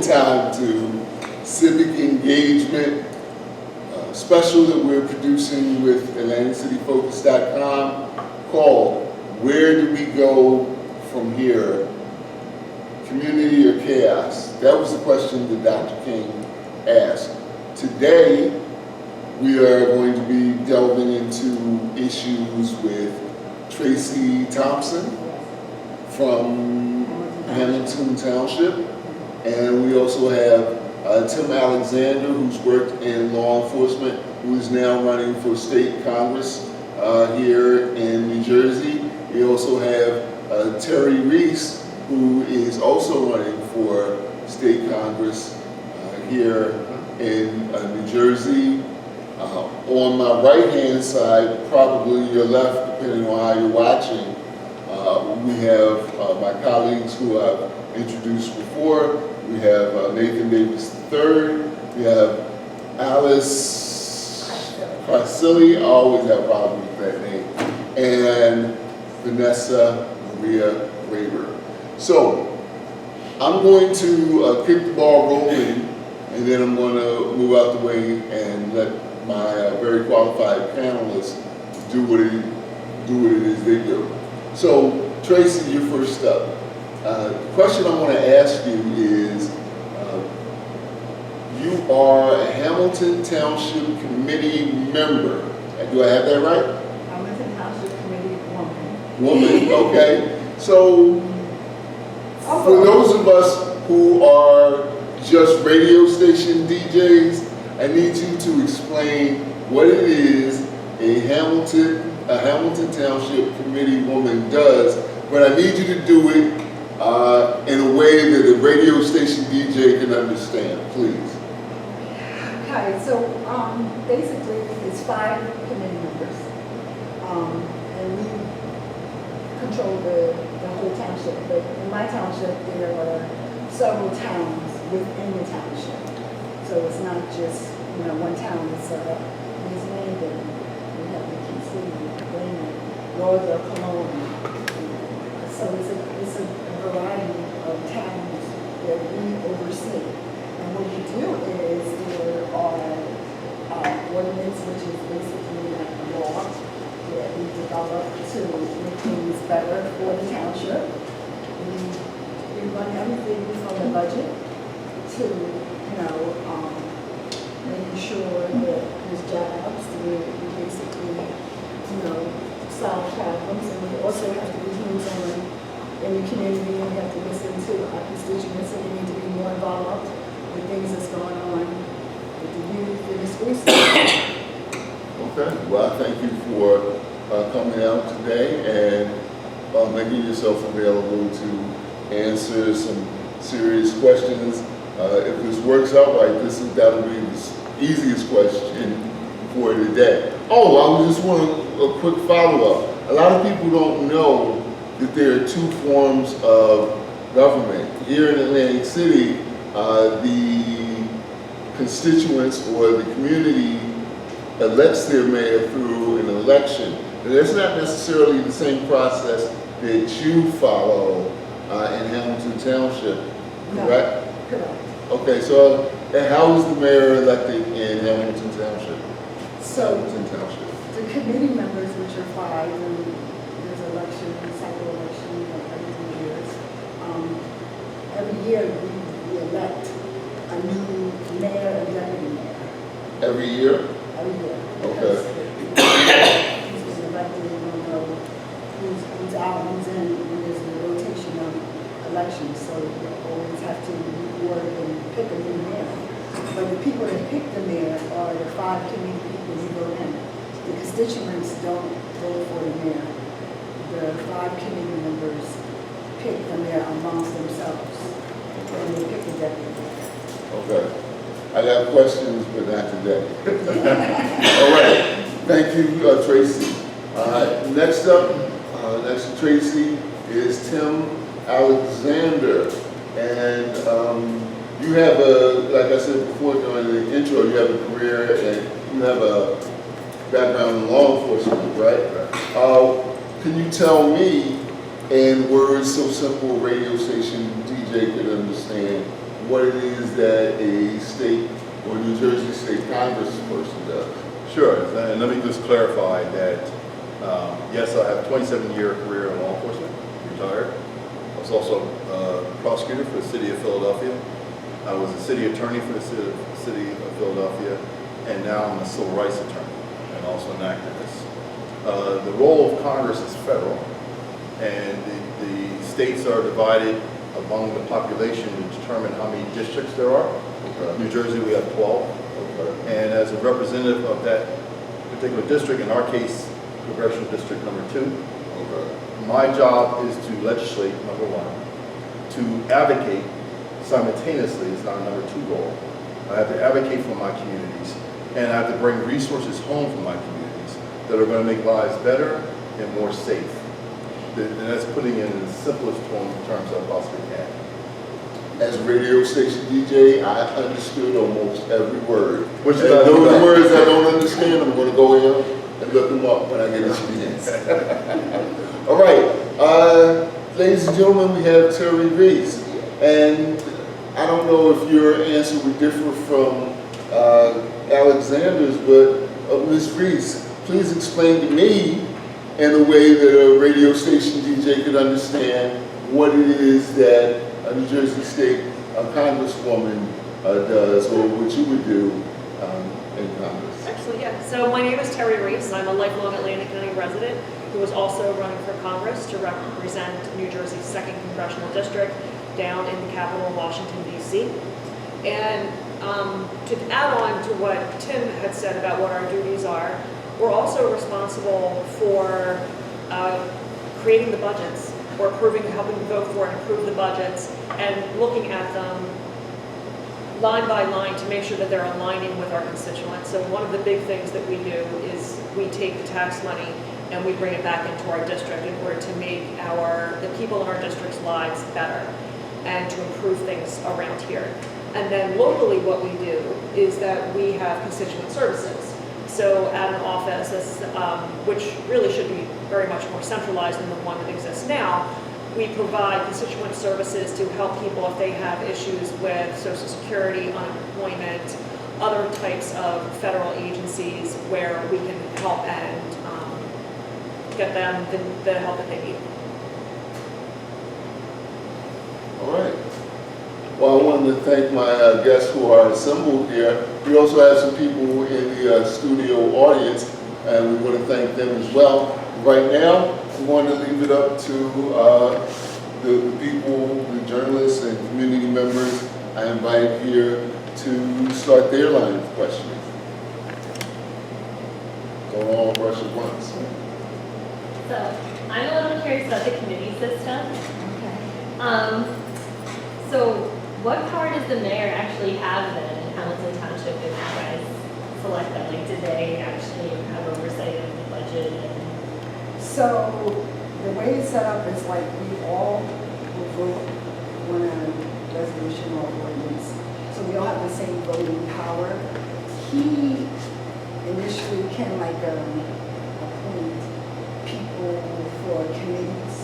time to civic engagement special that we're producing with AtlanticCityFocus.com called Where Do We Go From Here? Community or Chaos? That was the question that Dr. King asked. Today, we are going to be delving into issues with Tracy Thompson from Hamilton Township, and we also have Tim Alexander, who's worked in law enforcement, who is now running for state Congress here in New Jersey. We also have Terri Reese, who is also running for state Congress here in New Jersey. On my right-hand side, probably your left, depending on how you're watching, we have my colleagues who I've introduced before. We have Nathan Davis III. We have Alice Carcilli, I always have a problem with that name, and Vanessa Maria Graber. So I'm going to kick the ball rolling, and then I'm going to move out the way and let my very qualified panelists do what it is they do. So Tracy, you're first up. The question I want to ask you is, you are a Hamilton Township Committee member. Do I have that right? Hamilton Township Committee woman. Woman, okay. So for those of us who are just radio station DJs, I need you to explain what it is a Hamilton Township Committee woman does, but I need you to do it in a way that a radio station DJ can understand, please. Okay, so basically it's 5 committee members, and we control the whole township. But in my township, there are several towns within the township, so it's not just one town. It's East Landon, we have the Key City, Raymond, Royal, Cologne. So it's a variety of towns that we oversee. And what we do is there are ordinance, which is basically like a law that we develop to make things better for the township. We run everything from the budget to, making sure that there's jobs, we basically, solve problems, and we also have to be hands-on in the community, and we have to listen to our constituents, and we need to be more involved with things that's going on with the youth in the school system. Okay, well, thank you for coming out today and making yourself available to answer some serious questions. If this works out right, that'll be the easiest question for today. Oh, I just want a quick follow-up. A lot of people don't know that there are 2 forms of government. Here in Atlantic City, the constituents or the community elects their mayor through an election. And that's not necessarily the same process that you follow in Hamilton Township, correct? No, correct. Okay, so how is the mayor elected in Hamilton Township? So Hamilton Township. the committee members, which are 5, and there's election, cycle election every 2 years. Every year we elect a new mayor and deputy mayor. Every year? Every year. Okay. Who's elected, you don't know who's out, who's in, and there's a rotation of elections, so you always have to reward and pick a new mayor. But the people that pick the mayor are the 5 community people who vote in. The constituents don't vote for the mayor. The 5 committee members pick the mayor amongst themselves, and they pick the deputy mayor. Okay. I got questions, but not today. All right. Thank you, Tracy. Next up, next to Tracy is Tim Alexander. And you have like I said before during the intro, you have a career and you have a background in law enforcement, right? Can you tell me, in words so simple a radio station DJ could understand, what it is that a state or New Jersey State Congressperson does. Sure, and let me just clarify that, yes, I have a 27-year career in law enforcement, retired. I was also a prosecutor for the city of Philadelphia. I was a city attorney for the city of Philadelphia, and now I'm a civil rights attorney and also an activist. The role of Congress is federal, and the states are divided among the population to determine how many districts there are. Okay. New Jersey, we have 12. Okay. And as a representative of that particular district, in our case, Congressional District number 2, Okay. my job is to legislate, number 1, to advocate simultaneously is not a number 2 goal. I have to advocate for my communities, and I have to bring resources home from my communities that are going to make lives better and more safe. And that's putting it in the simplest terms I possibly can. As a radio station DJ, I understood almost every word. Which is And those words I don't understand, I'm going to go in and look them up when I get a chance. All right, ladies and gentlemen, we have Terri Reese. And I don't know if your answer would differ from Alexander's, but Ms. Reese, please explain to me in a way that a radio station DJ could understand what it is that a New Jersey State Congresswoman does, or what you would do in Congress. Actually, yeah. So my name is Terri Reese. I'm a lifelong Atlantic County resident who is also running for Congress to represent New Jersey's 2nd Congressional District down in the capital, Washington, D.C. And to add on to what Tim had said about what our duties are, we're also responsible for creating the budgets, or helping vote for and approve the budgets, and looking at them line by line to make sure that they're aligning with our constituents. So one of the big things that we do is we take the tax money and we bring it back into our district in order to make the people in our district's lives better and to improve things around here. And then locally what we do is that we have constituent services. So at an office, which really should be very much more centralized than the one that exists now, we provide constituent services to help people if they have issues with Social Security, unemployment, other types of federal agencies where we can help and get them the help that they need. All right. Well, I wanted to thank my guests who are assembled here. We also have some people in the studio audience, and we want to thank them as well. Right now, I'm going to leave it up to the people, the journalists and community members I invite here to start their line of questioning. Go on, rush at once. So, I'm a little curious about the committee system. Okay. So, what power does the mayor actually have then in Hamilton Township if you guys select them? Like, did they actually have oversight of the budget? So the way it's set up is like we all will vote on a resolution or ordinance. So we all have the same voting power. He initially can appoint people for committees.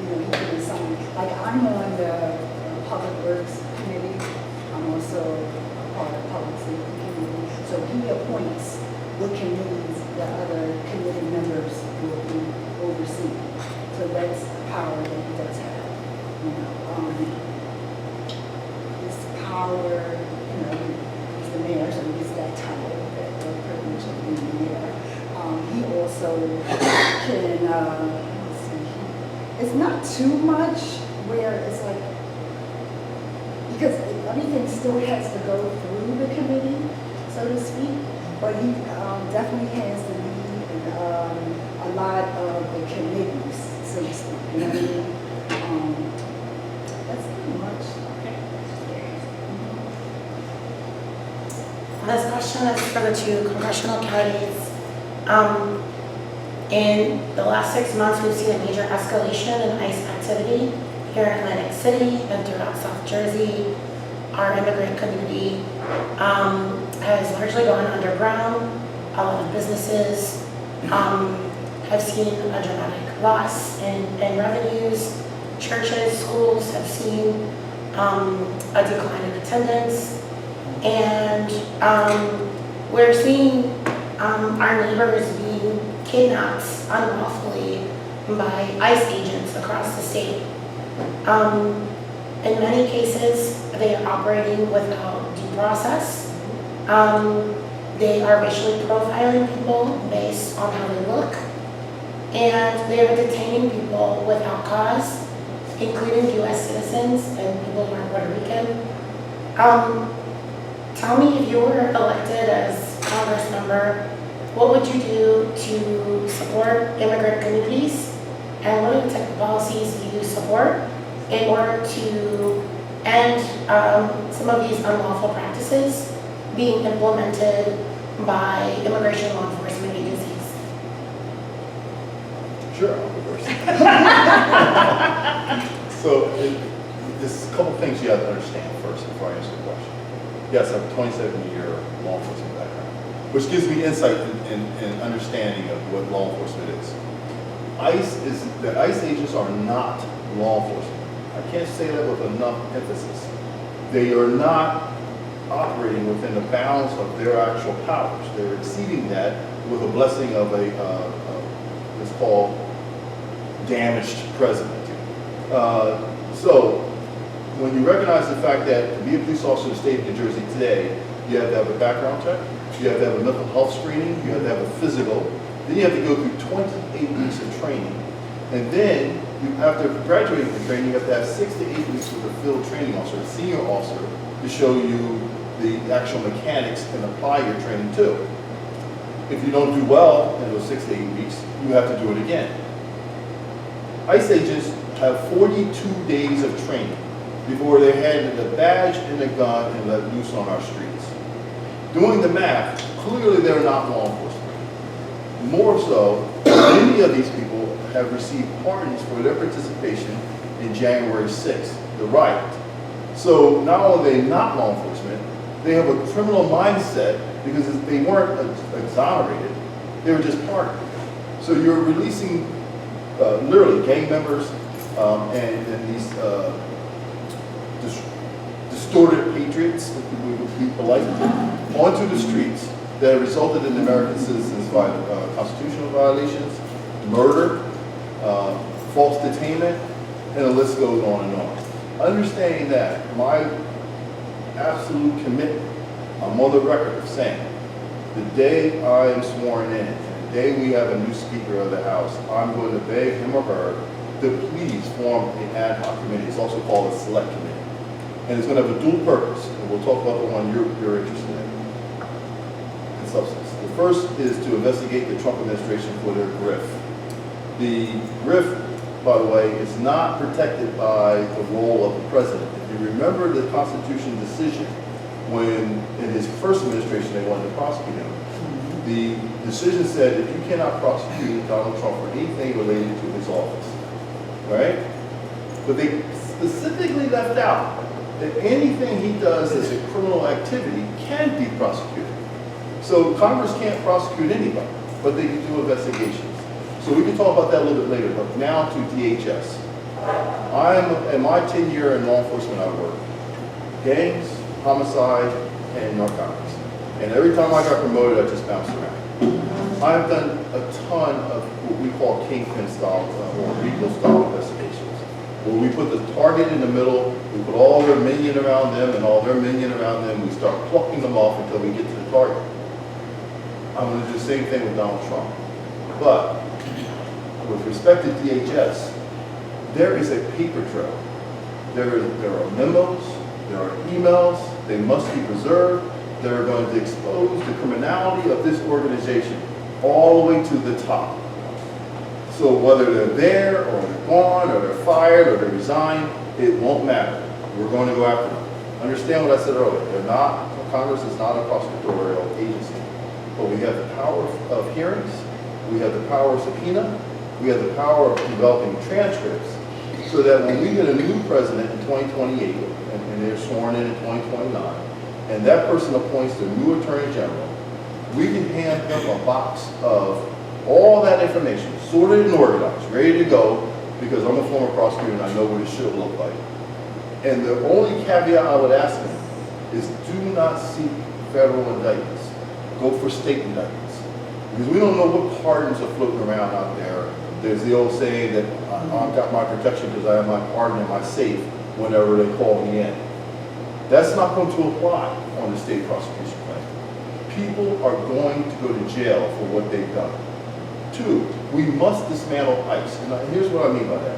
You know, he can assign, like I'm on the Public Works Committee. I'm also a part of Public Safety Committee. So he appoints the committees that other committee members will be overseeing. So that's power that he does have. You know, his power, you know, he's the mayor, so he gets that title, that privilege of being the mayor. He also can, let's see, it's not too much where it's like, because everything still has to go through the committee, so to speak, but he definitely has to lead a lot of the committees, so to speak. You know what I mean? That's pretty much. This question is for the 2 congressional counties. In the last 6 months, we've seen a major escalation in ICE activity here in Atlantic City and throughout South Jersey. Our immigrant community has largely gone underground. A lot of businesses have seen a dramatic loss in revenues. Churches, schools have seen a decline in attendance, and we're seeing our neighbors being kidnapped unlawfully by ICE agents across the state. In many cases, they are operating without due process. They are racially profiling people based on how they look, and they are detaining people without cause, including U.S. citizens and people who are Puerto Rican. Tell me, if you were elected as Congress member, what would you do to support immigrant communities, and what are the type of policies you support in order to end some of these unlawful practices being implemented by immigration law enforcement agencies? Sure, I'll go first. So, there's a couple things you have to understand first before I answer the question. Yes, I have a 27-year law enforcement background, which gives me insight and understanding of what law enforcement is. The ICE agents are not law enforcement. I can't say that with enough emphasis. They are not operating within the bounds of their actual powers. They're exceeding that with a blessing of what's called damaged president. So when you recognize the fact that to be a police officer in the state of New Jersey today, you have to have a background check, you have to have a mental health screening, you have to have a physical, then you have to go through 28 weeks of training, and then after graduating from training, you have to have 6 to 8 weeks with a field training officer, a senior officer, to show you the actual mechanics and apply your training to. If you don't do well in those 6 to 8 weeks, you have to do it again. ICE agents have 42 days of training before they're handed a badge and a gun and let loose on our streets. Doing the math, clearly they're not law enforcement. More so, many of these people have received pardons for their participation in January 6th, the riot. So not only are they not law enforcement, they have a criminal mindset because they weren't exonerated, they were just pardoned. So you're releasing literally gang members and these distorted patriots, if we would be polite, onto the streets that resulted in American citizens constitutional violations, murder, false detainment, and the list goes on and on. Understanding that, my absolute commitment, I'm on the record of saying, the day I am sworn in, and the day we have a new Speaker of the House, I'm going to beg him or her to please form an ad hoc committee. It's also called a select committee. And it's going to have a dual purpose, and we'll talk about the one you're interested in substance. The first is to investigate the Trump administration for their grift. The grift, by the way, is not protected by the role of the president. If you remember the Constitution decision when in his first administration they wanted to prosecute him, the decision said if you cannot prosecute Donald Trump for anything related to his office, right? But they specifically left out that anything he does as a criminal activity can be prosecuted. So Congress can't prosecute anybody, but they can do investigations. So we can talk about that a little bit later, but now to DHS. In my 10-year in law enforcement, I work gangs, homicide, and narcotics. And every time I got promoted, I just bounced around. I've done a ton of what we call kingpin style or legal style investigations, where we put the target in the middle, we put all their minion around them and all their minion around them, we start plucking them off until we get to the target. I'm going to do the same thing with Donald Trump. But with respect to DHS, there is a paper trail. There are memos, there are emails, they must be preserved. They're going to expose the criminality of this organization all the way to the top. So whether they're there, or they're gone, or they're fired, or they resign, it won't matter. We're going to go after them. Understand what I said earlier. Congress is not a prosecutorial agency. But we have the power of hearings, we have the power of subpoena, we have the power of developing transcripts, so that when we get a new president in 2028, and they're sworn in 2029, and that person appoints the new attorney general, we can hand them a box of all that information, sorted and organized, ready to go, because I'm a former prosecutor and I know what it should look like. And the only caveat I would ask them is do not seek federal indictments. Go for state indictments. Because we don't know what pardons are floating around out there. There's the old saying that I've got my protection because I have my pardon in my safe whenever they call me in. That's not going to apply on the state prosecution claim. People are going to go to jail for what they've done. 2, we must dismantle ICE. And here's what I mean by that.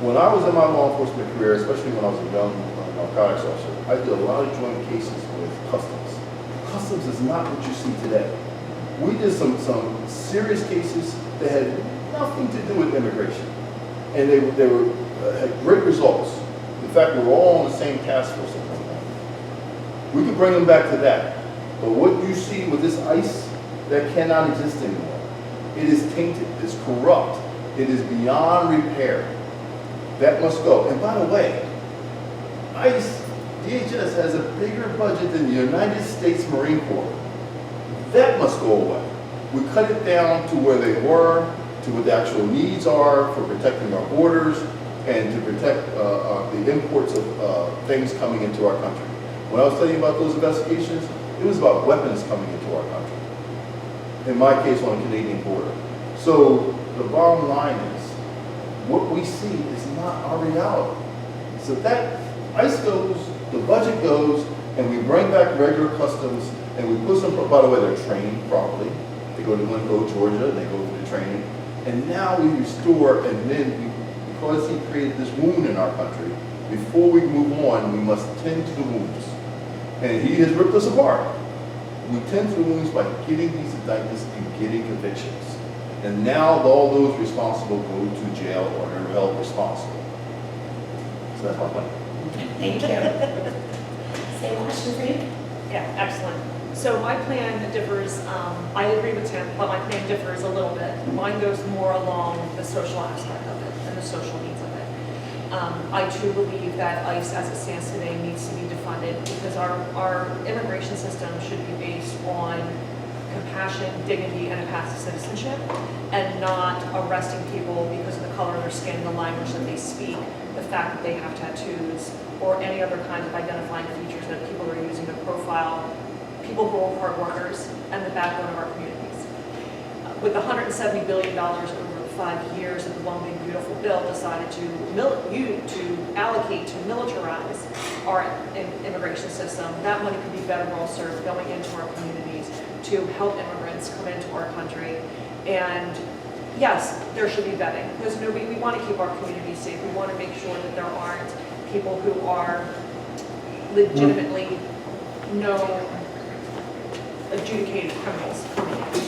When I was in my law enforcement career, especially when I was a young narcotics officer, I did a lot of joint cases with customs. Customs is not what you see today. We did some serious cases that had nothing to do with immigration. And they had great results. In fact, we were all on the same task force at one point. We can bring them back to that. But what you see with this ICE, that cannot exist anymore. It is tainted, it's corrupt, it is beyond repair. That must go. And by the way, ICE, DHS has a bigger budget than the United States Marine Corps. That must go away. We cut it down to where they were, to what the actual needs are for protecting our borders and to protect the imports of things coming into our country. When I was telling you about those investigations, it was about weapons coming into our country. In my case, on the Canadian border. So the bottom line is, what we see is not our reality. So that ICE goes, the budget goes, and we bring back regular customs, and we put some, by the way, they're trained properly. They go to Glencoe, Georgia, and they go through the training. And now we restore, and then because he created this wound in our country, before we move on, we must tend to the wounds. And he has ripped us apart. We tend to the wounds by getting these indictments and getting convictions. And now all those responsible go to jail or are held responsible. So that's my plan. Thank you. Same question for you? Yeah, excellent. So my plan differs, I agree with Tim, but my plan differs a little bit. Mine goes more along the social aspect of it and the social needs of it. I too believe that ICE as it stands today needs to be defunded because our immigration system should be based on compassion, dignity, and a path to citizenship, and not arresting people because of the color of their skin, the language that they speak, the fact that they have tattoos, or any other kinds of identifying features that people are using to profile people who are hard workers and the backbone of our communities. With $170 billion over 5 years of the One Big Beautiful Bill decided to allocate to militarize our immigration system, that money could be better well served going into our communities to help immigrants come into our country. And yes, there should be vetting because we want to keep our communities safe. We want to make sure that there aren't people who are legitimately adjudicated criminals coming in.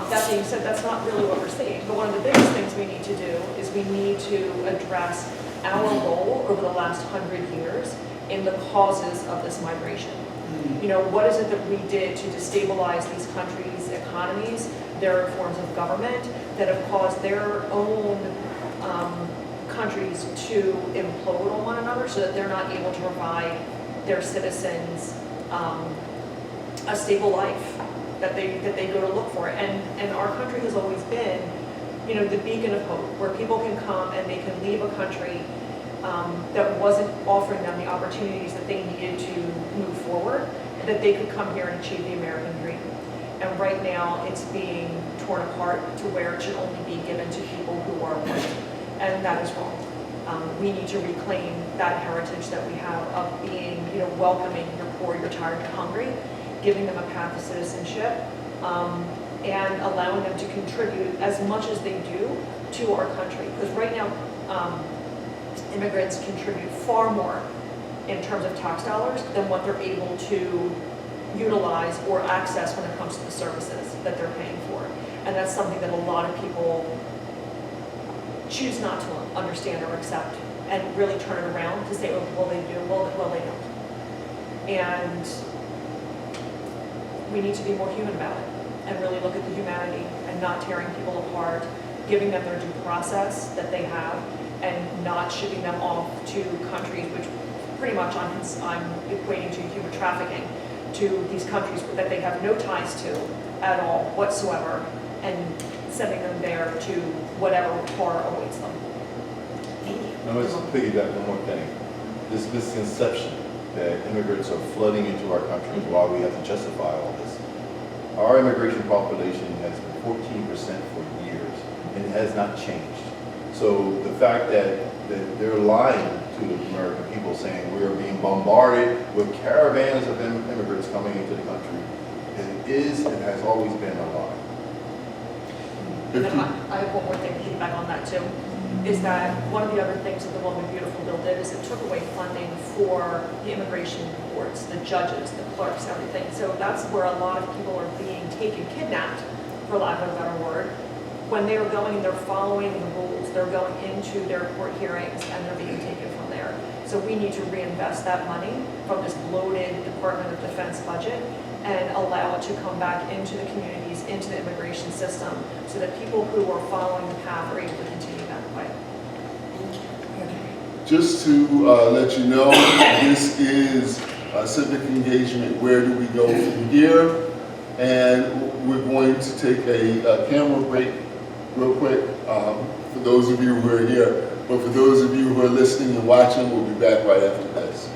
That being said, that's not really what we're seeing. But one of the biggest things we need to do is we need to address our role over the last 100 years in the causes of this migration. You know, what is it that we did to destabilize these countries' economies, their forms of government, that have caused their own countries to implode on one another so that they're not able to provide their citizens a stable life that they go to look for. And our country has always been, you know, the beacon of hope, where people can come and they can leave a country that wasn't offering them the opportunities that they needed to move forward, and that they could come here and achieve the American dream. And right now, it's being torn apart to where it should only be given to people who are white, and that is wrong. We need to reclaim that heritage that we have of being, you know, welcoming your poor, your tired, your hungry, giving them a path to citizenship, and allowing them to contribute as much as they do to our country. Because right now, immigrants contribute far more in terms of tax dollars than what they're able to utilize or access when it comes to the services that they're paying for. And that's something that a lot of people choose not to understand or accept and really turn it around to say, oh, well, they do, well, they don't. And we need to be more human about it and really look at the humanity and not tearing people apart, giving them their due process that they have, and not shipping them off to countries which pretty much I'm equating to human trafficking, to these countries that they have no ties to at all whatsoever, and sending them there to whatever horror awaits them. Thank you. Now let's piggyback one more thing. this misconception that immigrants are flooding into our country, why we have to justify all this. Our immigration population has been 14% for years, and it has not changed. So the fact that they're lying to the American people, saying we are being bombarded with caravans of immigrants coming into the country, it is and has always been a lie. And then I have one more thing to feedback on that too, is that one of the other things that the One Big Beautiful Bill did is it took away funding for the immigration courts, the judges, the clerks, everything. So that's where a lot of people are being kidnapped, for lack of a better word. When they're going and they're following the rules, they're going into their court hearings and they're being taken from there. So we need to reinvest that money from this bloated Department of Defense budget and allow it to come back into the communities, into the immigration system, so that people who are following the path are able to continue that way. Just to let you know, this is civic engagement. Where do we go from here? And we're going to take a camera break real quick for those of you who are here. But for those of you who are listening and watching, we'll be back right after this.